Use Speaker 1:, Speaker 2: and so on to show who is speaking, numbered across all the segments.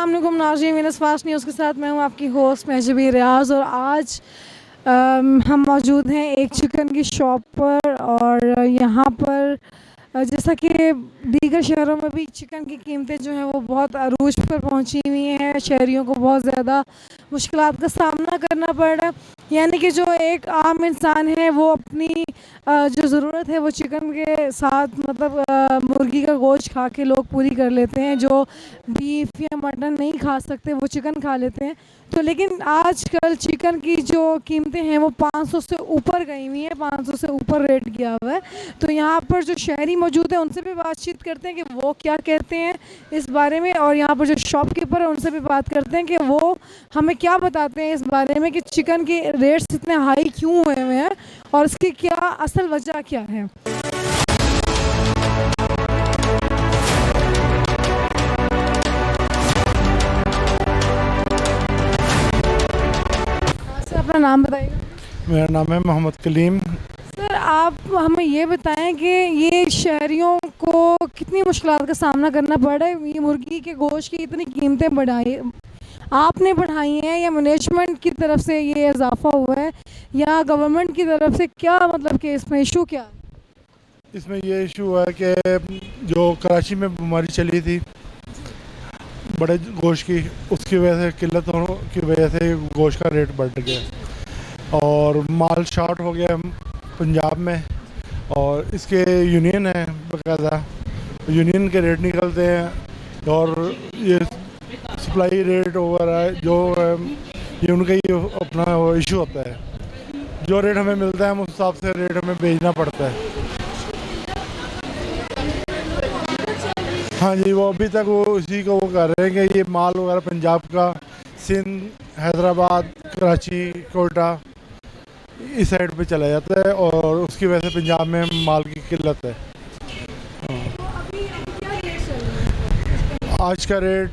Speaker 1: अस्सलाम वालेकुम नाज़रीन, विनस फास्ट न्यूज़ के साथ मैं हूं आपकी होस्ट महजबी रियाज़। और आज हम मौजूद हैं एक चिकन की शॉप पर। और यहाँ पर जैसा कि दीगर शहरों में भी चिकन की कीमतें जो हैं वो बहुत अरूज पर पहुँची हुई हैं। शहरियों को बहुत ज़्यादा मुश्किलात का सामना करना पड़ रहा है। यानी कि जो एक आम इंसान है वो अपनी जो ज़रूरत है वो चिकन के साथ मतलब मुर्गी का गोश्त खा के लोग पूरी कर लेते हैं। जो बीफ या मटन नहीं खा सकते वो चिकन खा लेते हैं। तो लेकिन आजकल चिकन की जो कीमतें हैं वो 500 से ऊपर गई हुई हैं, 500 से ऊपर रेट गया हुआ है। तो यहाँ पर जो शहरी मौजूद है उनसे भी बातचीत करते हैं कि वो क्या कहते हैं इस बारे में। और यहाँ पर जो शॉपकीपर है उनसे भी बात करते हैं कि वो हमें क्या बताते हैं इस बारे में कि चिकन के रेट्स इतने हाई क्यों हुए हुए हैं और इसकी क्या असल वजह क्या है। सर अपना नाम बताइएगा।
Speaker 2: मेरा नाम है मोहम्मद कलीम।
Speaker 1: सर आप हमें ये बताएं कि ये शहरियों को कितनी मुश्किलात का सामना करना पड़ रहा है। ये मुर्गी के गोश्त की इतनी कीमतें बढ़ाई आपने बढ़ाई हैं या मैनेजमेंट की तरफ से ये इजाफा हुआ है या गवर्नमेंट की तरफ से, क्या मतलब कि इसमें इशू क्या है?
Speaker 2: इसमें ये इशू है कि जो कराची में बीमारी चली थी बड़े गोश्त की, उसकी वजह से किल्लत होने की वजह से गोश्त का रेट बढ़ गया और माल शॉर्ट हो गया पंजाब में। और इसके यूनियन है बाकायदा, यूनियन के रेट निकलते हैं और ये सप्लाई रेट ओवर है जो ये उनका ही अपना इशू होता है। जो रेट हमें मिलता है हम उस हिसाब से रेट हमें बेचना पड़ता है। हाँ जी, वो अभी तक वो उसी को वो कर रहे हैं कि ये माल वगैरह पंजाब का, सिंध, हैदराबाद, कराची, कोयटा इस साइड पे चला जाता है और उसकी वजह से पंजाब में माल की किल्लत है। आज का रेट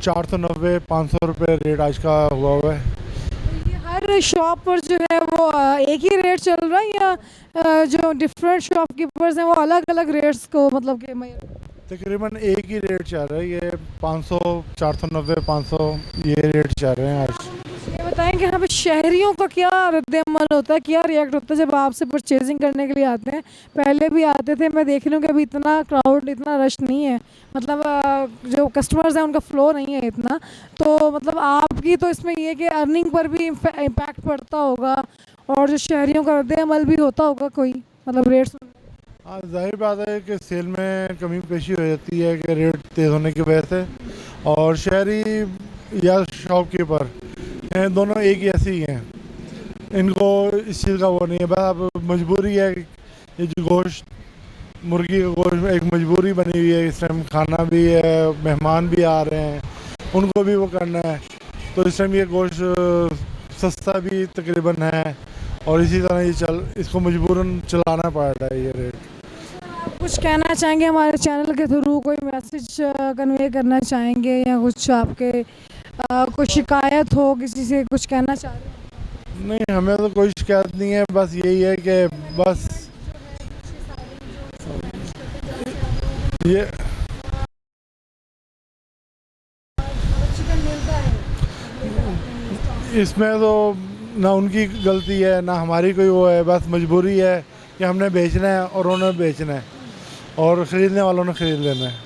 Speaker 2: 490-500 रुपये रेट आज का हुआ है।
Speaker 1: ये हर शॉप पर जो है वो एक ही रेट चल रहा है या जो डिफरेंट शॉपकीपर्स हैं वो अलग अलग रेट्स को मतलब कि
Speaker 2: तकरीबन एक ही रेट चल रहा है, ये 500, 490, 500 ये रेट चल रहे हैं आज।
Speaker 1: ये बताएं कि यहाँ पे शहरियों का क्या रद्द-ए-अमल होता है, क्या रिएक्ट होता है जब आपसे परचेजिंग करने के लिए आते हैं? पहले भी आते थे, मैं देख रही हूँ कि अभी इतना क्राउड, इतना रश नहीं है। मतलब जो कस्टमर्स हैं उनका फ्लो नहीं है इतना। तो मतलब आपकी तो इसमें ये है कि अर्निंग पर भी इम्पैक्ट पड़ता होगा और जो शहरियों का रद्द-ए-अमल भी होता होगा कोई मतलब रेट्स।
Speaker 2: हाँ, जाहिर बात है कि सेल में कमी पेशी हो जाती है कि रेट तेज़ होने की वजह से। और शहरी या शॉपकीपर दोनों एक ही ऐसे ही हैं, इनको इस चीज़ का वो नहीं है। बस अब मजबूरी है, ये जो गोश्त, मुर्गी का गोश्त में एक मजबूरी बनी हुई है। इस टाइम खाना भी है, मेहमान भी आ रहे हैं, उनको भी वो करना है। तो इस टाइम ये गोश्त सस्ता भी तकरीबन है और इसी तरह ये इसको मजबूरन चलाना पड़ रहा है ये रेट।
Speaker 1: कुछ कहना चाहेंगे हमारे चैनल के थ्रू, कोई मैसेज कन्वे करना चाहेंगे या कुछ आपके कोई शिकायत हो किसी से, कुछ कहना चाह रहे हैं?
Speaker 2: नहीं, हमें तो कोई शिकायत नहीं है, बस यही है कि बस ये इसमें तो ना उनकी गलती है ना हमारी कोई वो है। बस मजबूरी है कि हमने बेचना है और उन्होंने बेचना है और ख़रीदने वालों ने ख़रीद लेना है।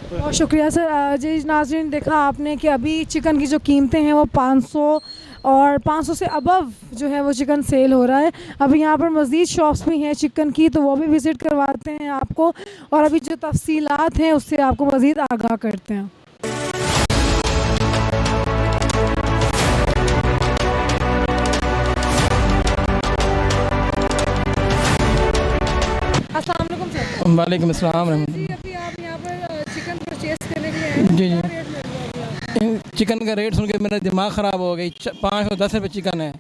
Speaker 1: बहुत शुक्रिया सर। जी नाज़रीन, देखा आपने कि अभी चिकन की जो कीमतें हैं वो 500 और 500 से अबव जो है वो चिकन सेल हो रहा है। अभी यहाँ पर मज़ीद शॉप्स भी हैं चिकन की, तो वो भी विज़िट करवाते हैं आपको और अभी जो तफसीलात हैं उससे आपको मज़ीद आगाह करते हैं। अस्सलाम वालेकुम सर।
Speaker 3: वालेकुम अस्सलाम
Speaker 1: जी
Speaker 3: रहमतुल्लाह।
Speaker 1: अभी आप यहाँ पर चिकन परचेज करने के लिए आए हैं,
Speaker 3: जी जी,
Speaker 1: क्या रेट मिल रहा है अभी आपको?
Speaker 3: इन चिकन का रेट सुन के मेरा दिमाग ख़राब हो गई। 510 रुपये चिकन है।
Speaker 1: सर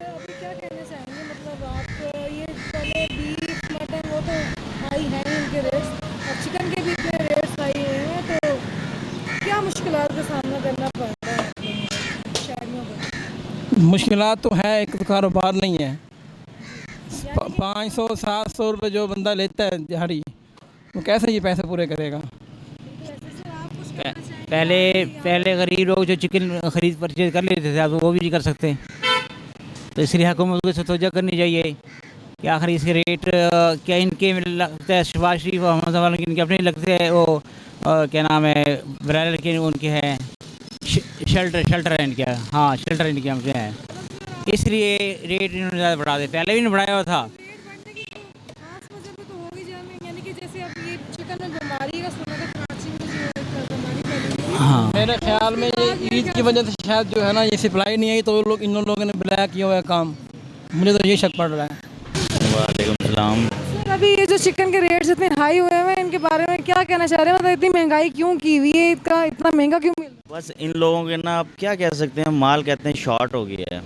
Speaker 1: अभी क्या कहना चाहेंगे, मतलब आप ये पहले बीफ मटन वो तो हाई हैं इनके रेट्स और चिकन के भी इतने रेट्स हाई हुए हैं, तो क्या मुश्किलात का सामना करना पड़ रहा है आपको शहरियों को?
Speaker 3: मुश्किलात तो है, एक तो कारोबार नहीं है। 500-700 रुपये जो बंदा लेता है दिहाड़ी, वो कैसे ये पैसे पूरे करेगा?
Speaker 4: पहले पहले गरीब लोग जो चिकन खरीद परचेज कर लेते थे अब वो भी नहीं कर सकते। तो इसलिए हुकूमत को इसे तवज्जो करनी चाहिए कि आखिर इसके रेट क्या इनके लगता है शहबाज शरीफ और मोहम्मद वालों के इनके अपने लगते हैं वो क्या नाम है ब्राइलर के उनके हैं शेल्टर है इनके, हाँ शेल्टर इनके हमसे हैं, इसलिए रेट इन्होंने ज़्यादा बढ़ा दिया। पहले भी नहीं बढ़ाया हुआ था।
Speaker 1: खास वजह पे तो होगी जान, यानी कि जैसे अब ये चिकन में बीमारी का सुना था कराची में जो एक बीमारी फैली हुई है।
Speaker 4: हाँ
Speaker 3: मेरे ख्याल में ये ईद की वजह से शायद जो है ना ये सप्लाई नहीं आई तो लोग इन लोगों ने बुलाया किया हुआ है काम, मुझे तो ये शक पड़ रहा है।
Speaker 4: वालेकुम सलाम।
Speaker 1: सर अभी ये जो चिकन के रेट्स इतने हाई हुए हैं इनके बारे में क्या कहना चाह रहे हैं, मतलब इतनी महंगाई क्यों की हुई है, इसका इतना महंगा क्यों मिल
Speaker 5: बस इन लोगों के ना अब क्या कह सकते हैं, माल कहते हैं शॉर्ट हो गया है।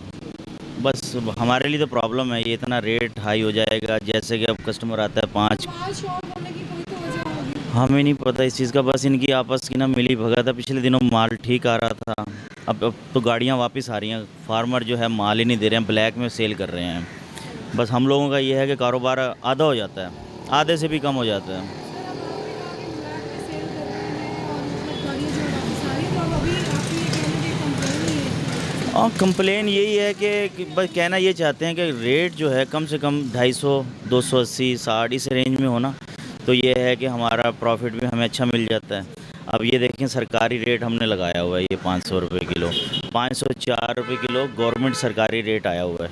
Speaker 5: बस हमारे लिए तो प्रॉब्लम है, ये इतना रेट हाई हो जाएगा। जैसे कि अब कस्टमर आता है 5,
Speaker 1: शॉर्ट होने की कोई तो वजह होगी।
Speaker 5: हमें नहीं पता इस चीज़ का, बस इनकी आपस की ना मिली भगत है। पिछले दिनों माल ठीक आ रहा था, अब तो गाड़ियाँ वापस आ रही हैं, फार्मर जो है माल ही नहीं दे रहे हैं, ब्लैक में सेल कर रहे हैं। बस हम लोगों का ये है कि कारोबार आधा हो जाता है, आधे से भी कम हो जाता है। और कंप्लेन यही है कि बस कहना ये चाहते हैं कि रेट जो है कम से कम 250, 280, 60 इस रेंज में होना, तो ये है कि हमारा प्रॉफिट भी हमें अच्छा मिल जाता है। अब ये देखें सरकारी रेट हमने लगाया हुआ है ये 500 रुपये किलो, 504 रुपये किलो गवर्नमेंट सरकारी रेट आया हुआ है।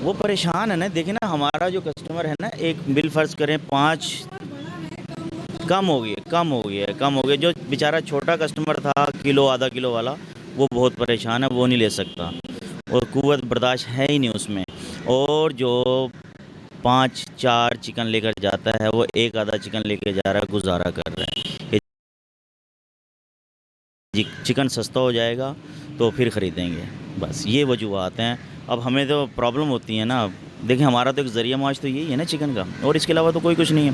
Speaker 5: वो परेशान है ना, देखें ना हमारा जो कस्टमर है ना, एक बिल फ़र्ज़ करें 5 कम हो गया। जो बेचारा छोटा कस्टमर था किलो आधा किलो वाला, वो बहुत परेशान है, वो नहीं ले सकता और कुव्वत बर्दाश्त है ही नहीं उसमें। और जो 5-4 चिकन लेकर जाता है वो एक आधा चिकन लेकर जा रहा है, गुजारा कर रहा है कि चिकन सस्ता हो जाएगा तो फिर ख़रीदेंगे। बस ये वजूहत हैं। अब हमें तो प्रॉब्लम होती है ना, देखिए हमारा तो एक ज़रिया माश तो यही है ना चिकन का, और इसके अलावा तो कोई कुछ नहीं है।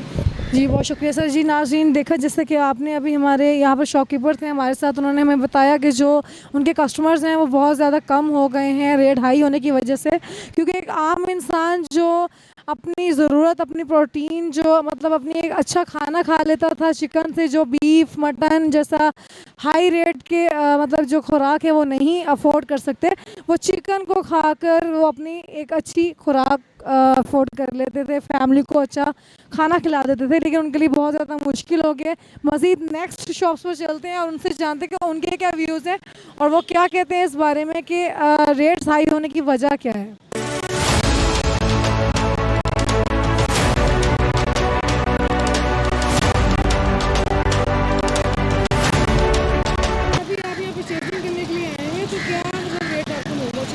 Speaker 1: जी बहुत शुक्रिया सर। जी नाज़रीन देखा जैसे कि आपने अभी हमारे यहाँ पर शॉपकीपर थे हमारे साथ, उन्होंने हमें बताया कि जो उनके कस्टमर्स हैं वो बहुत ज़्यादा कम हो गए हैं रेट हाई होने की वजह से, क्योंकि एक आम इंसान जो अपनी ज़रूरत अपनी प्रोटीन जो मतलब अपनी एक अच्छा खाना खा लेता था चिकन से, जो बीफ मटन जैसा हाई रेट के मतलब जो खुराक है वो नहीं अफोर्ड कर सकते, वो चिकन को खाकर वो अपनी एक अच्छी खुराक अफोर्ड कर लेते थे, फैमिली को अच्छा खाना खिला देते थे। लेकिन उनके लिए बहुत ज़्यादा मुश्किल हो गया। मज़ीद नेक्स्ट शॉप्स पर चलते हैं और उनसे जानते हैं कि उनके क्या व्यूज़ हैं और वो क्या कहते हैं इस बारे में कि रेट्स हाई होने की वजह क्या है।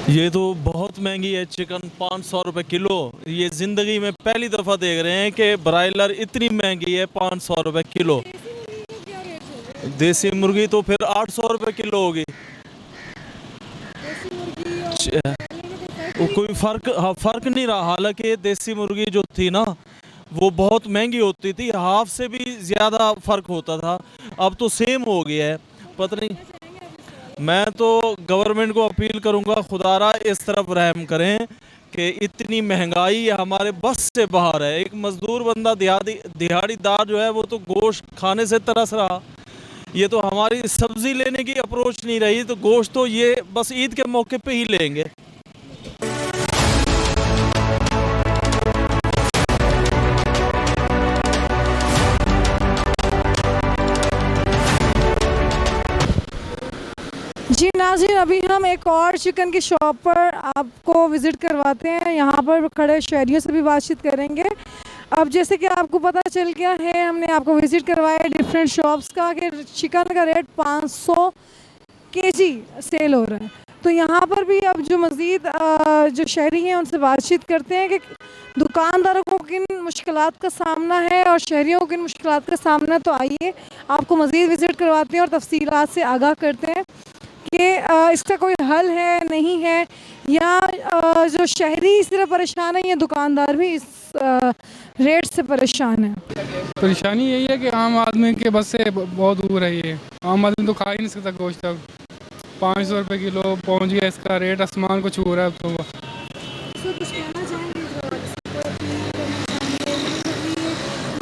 Speaker 6: ये तो बहुत महंगी है चिकन, 500 रुपये किलो। ये ज़िंदगी में पहली दफ़ा देख रहे हैं कि ब्रायलर इतनी महंगी है, 500 रुपये किलो। देसी मुर्गी तो फिर 800 रुपये किलो होगी। कोई फ़र्क नहीं रहा। हालांकि देसी मुर्गी जो थी ना वो बहुत महंगी होती थी, हाफ से भी ज़्यादा फ़र्क होता था, अब तो सेम हो गया है। पता नहीं, मैं तो गवर्नमेंट को अपील करूंगा खुदारा इस तरफ रहम करें कि इतनी महंगाई हमारे बस से बाहर है। एक मज़दूर बंदा दिहाड़ीदार जो है वो तो गोश्त खाने से तरस रहा, ये तो हमारी सब्ज़ी लेने की अप्रोच नहीं रही, तो गोश्त तो ये बस ईद के मौके पे ही लेंगे।
Speaker 1: जी नाज़रीन अभी हम एक और चिकन की शॉप पर आपको विज़िट करवाते हैं, यहाँ पर खड़े शहरियों से भी बातचीत करेंगे। अब जैसे कि आपको पता चल गया है, हमने आपको विज़िट करवाया डिफरेंट शॉप्स का कि चिकन का रेट 500 केजी सेल हो रहा है। तो यहाँ पर भी अब जो मज़ीद जो शहरी हैं उनसे बातचीत करते हैं कि दुकानदारों को किन मुश्किलात का सामना है और शहरियों को किन मुश्किलात का सामना। तो आइए आपको मज़ीद विज़िट करवाते हैं और तफसीलात से आगाह करते हैं कि इसका कोई हल है नहीं है, या जो शहरी इस तरह परेशान है या दुकानदार भी इस रेट से परेशान है।
Speaker 7: परेशानी यही है कि आम आदमी के बस से बहुत दूर है। ये आम आदमी तो खा ही नहीं सकता गोश्त। तक 500 रुपये किलो पहुंच गया इसका रेट, आसमान को छू रहा है। तो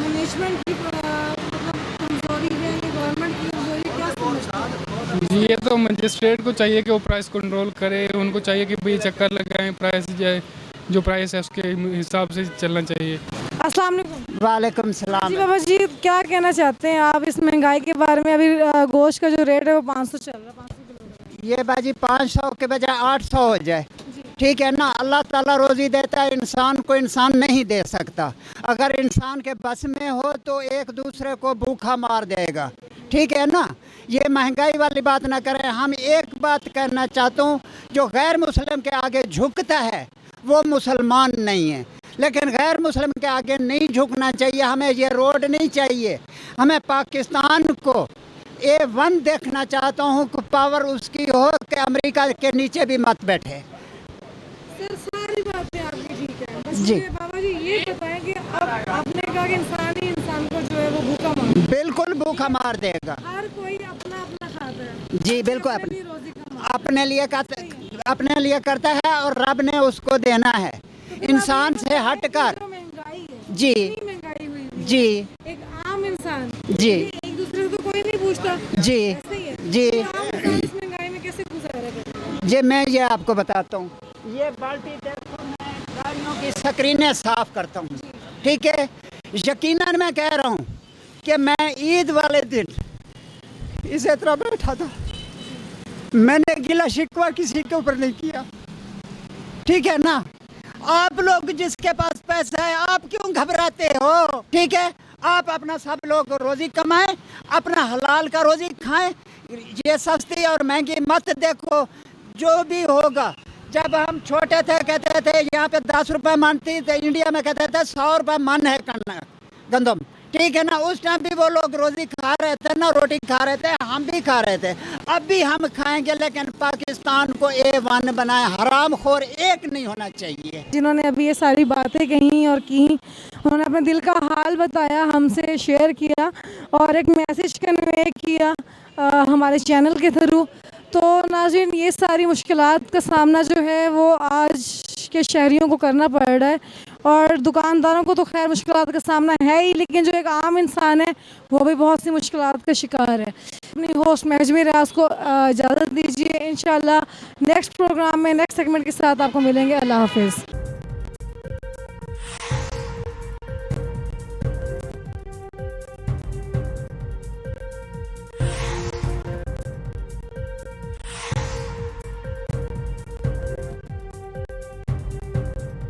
Speaker 7: मैनेजमेंट की ये तो मजिस्ट्रेट को चाहिए कि वो प्राइस कंट्रोल करे, उनको चाहिए कि भाई चक्कर लगाएं, प्राइस जो प्राइस है उसके हिसाब से चलना चाहिए।
Speaker 1: अस्सलाम वालेकुम।
Speaker 8: वालेकुम सलाम।
Speaker 1: जी बाबा जी, क्या कहना चाहते हैं आप इस महंगाई के बारे में? अभी गोश्त का जो रेट है वो 500 चल रहा है, 500 किलो।
Speaker 8: ये बाजी 500 के बजाय 800 हो जाए, ठीक है ना। अल्लाह ताला रोज़ी देता है, इंसान को इंसान नहीं दे सकता। अगर इंसान के बस में हो तो एक दूसरे को भूखा मार देगा, ठीक है ना। ये महंगाई वाली बात ना करें। हम एक बात करना चाहता हूँ, जो गैर मुस्लिम के आगे झुकता है वो मुसलमान नहीं है, लेकिन गैर मुस्लिम के आगे नहीं झुकना चाहिए। हमें ये रोड नहीं चाहिए। हमें पाकिस्तान को A1 देखना चाहता हूँ कि पावर उसकी हो कि अमेरिका के नीचे भी मत बैठे।
Speaker 1: सर सारी बातें आपकी ठीक है, बस
Speaker 8: जी।
Speaker 1: मुझे बाबा जी ये बताएं कि अब आपने कहा कि इंसान ही इंसान को जो है वो भूखा मार,
Speaker 8: बिल्कुल भूखा मार देगा।
Speaker 1: हर कोई अपना अपना खाता है।
Speaker 8: जी बिल्कुल,
Speaker 1: अपनी रोजी कमा।
Speaker 8: अपने लिए करता है और रब ने उसको देना है। इंसान से हटकर
Speaker 1: जो महंगाई है,
Speaker 8: जी
Speaker 1: इतनी महंगाई हुई है,
Speaker 8: जी
Speaker 1: एक आम इंसान
Speaker 8: जी
Speaker 1: एक दूसरे को तो कोई नहीं पूछता,
Speaker 8: जी
Speaker 1: ऐसे ही है।
Speaker 8: जी
Speaker 1: तो आम इंसान इस महंगाई में कैसे गुजारा करे?
Speaker 8: जी मैं ये आपको बताता हूँ। ये बाल्टी देखो, मैं गाड़ियों की स्क्रीनें साफ करता हूँ, ठीक है। यकीनन मैं कह रहा हूँ कि मैं ईद वाले दिन इसी तरह बैठा था, मैंने गिला शिकवा किसी के ऊपर नहीं किया, ठीक है ना। आप लोग जिसके पास पैसा है आप क्यों घबराते हो, ठीक है। आप अपना सब लोग रोजी कमाएं, अपना हलाल का रोजी खाएं। ये सस्ती और महंगी मत देखो। जो भी होगा, जब हम छोटे थे कहते थे यहाँ पे 10 रुपये मन थी, तो इंडिया में कहते थे 100 रुपये मन है गंदम, ठीक है ना। उस टाइम भी वो लोग रोजी खा रहे थे ना, रोटी खा रहे थे, हम भी खा रहे थे, अब भी हम खाएंगे। लेकिन पाकिस्तान को A1 बनाए, हराम खोर एक नहीं होना चाहिए।
Speaker 1: जिन्होंने अभी ये सारी बातें कही और की, उन्होंने अपने दिल का हाल बताया, हमसे शेयर किया और एक मैसेज कन्वे किया हमारे चैनल के थ्रू। तो नाज़रीन, ये सारी मुश्किलात का सामना जो है वो आज के शहरियों को करना पड़ रहा है, और दुकानदारों को तो खैर मुश्किलात का सामना है ही, लेकिन जो एक आम इंसान है वो भी बहुत सी मुश्किलात का शिकार है। अपनी होस्ट मैं अजमेर रियाज को इजाज़त दीजिए। इंशाल्लाह नेक्स्ट प्रोग्राम में नेक्स्ट सेगमेंट के साथ आपको मिलेंगे। अल्लाह हाफिज़।